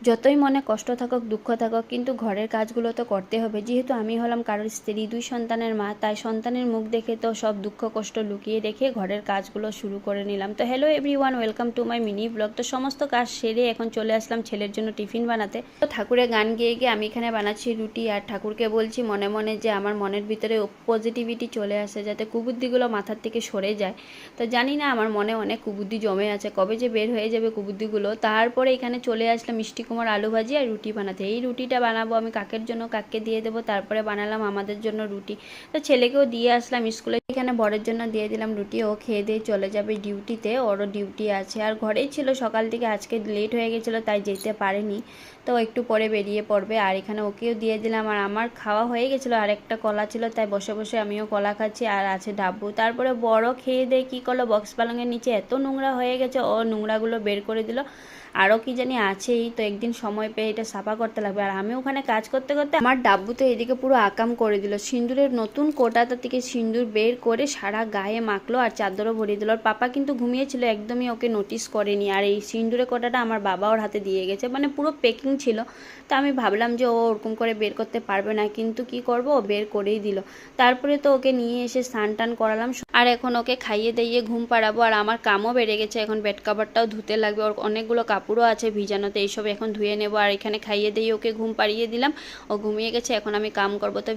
যতই মনে কষ্ট থাকুক দুঃখ থাকুক কিন্তু ঘরের কাজগুলো তো করতে হবে। যেহেতু আমি হলাম কারোর স্ত্রী, 2 সন্তানের মা, তাই সন্তানের মুখ দেখে তো সব দুঃখ কষ্ট লুকিয়ে রেখে ঘরের কাজগুলো শুরু করে নিলাম। তো hello everyone, welcome to my mini blog. তো সমস্ত কাজ সেরে এখন চলে আসলাম ছেলের জন্য টিফিন বানাতে। তো ঠাকুরের গান গেয়ে গিয়ে আমি এখানে বানাচ্ছি রুটি, আর ঠাকুরকে বলছি মনে মনে যে আমার মনের ভিতরে পজিটিভিটি চলে আসে, যাতে কুবুদ্ধিগুলো মাথার থেকে সরে যায়। তো জানি না আমার মনে অনেক কুবুদ্ধি জমে আছে, কবে যে বের হয়ে যাবে কুবুদ্ধিগুলো। তারপরে এখানে চলে আসলাম মিষ্টি কুমড় আলু ভাজি আর রুটি বানাতে। এই রুটিটা বানাবো আমি কাকের জন্য, কাককে দিয়ে দেবো, তারপরে বানালাম আমাদের জন্য রুটি। তো ছেলেকেও দিয়ে আসলাম স্কুলে। এখানে বরের জন্য দিয়ে দিলাম রুটি, ও খেয়ে দিয়ে চলে যাবে ডিউটিতে, ওরও ডিউটি আছে। আর ঘরেই ছিল সকাল থেকে, আজকে লেট হয়ে গেছিলো তাই যেতে পারেনি, তো একটু পরে বেরিয়ে পড়বে। আর এখানে ওকেও দিয়ে দিলাম। আর আমার খাওয়া হয়ে গেছিলো, আর একটা কলা ছিল তাই বসে বসে আমিও কলা খাচ্ছি। আর আছে ডাব্বু। তারপরে বড় খেয়ে দিয়ে কী করলো, বক্স পালঙের নিচে এত নোংরা হয়ে গেছে, ও নোংরাগুলো বের করে দিল। আরও কি জানি আছেই, তো একদিন সময় পেয়ে এটা সাফা করতে লাগবে। আর আমি ওখানে কাজ করতে করতে আমার ডাব্বু তো এদিকে পুরো আকাম করে দিল। সিঁদুরের নতুন কোটাটা থেকে সিঁদুর বের করে সারা গায়ে মাখলো আর চাদরও ভরিয়ে দিল। আর পাপা কিন্তু ঘুমিয়েছিল, একদমই ওকে নোটিস করেনি। আর এই সিঁদুরের কোটাটা আমার বাবা ওর হাতে দিয়ে গেছে, মানে পুরো পেকিং ছিল। তো আমি ভাবলাম যে ও ওরকম করে বের করতে পারবে না, কিন্তু কি করব, ও বের করেই দিল। তারপরে তো ওকে নিয়ে এসে স্নান টান করালাম, আর এখন ওকে খাইয়ে দিয়ে ঘুম পাড়াবো। আর আমার কামও বেড়ে গেছে, এখন বেড কাভারটাও ধুতে লাগবে, ওর অনেকগুলো কাপড়ও আছে ভিজানোতে, এইসব এখন ধুয়ে নেবো। আর এখানে খাইয়ে দিয়ে ওকে ঘুম পাড়িয়ে দিলাম, ও ঘুমিয়ে গেছে, এখন আমি কাম করবো। তো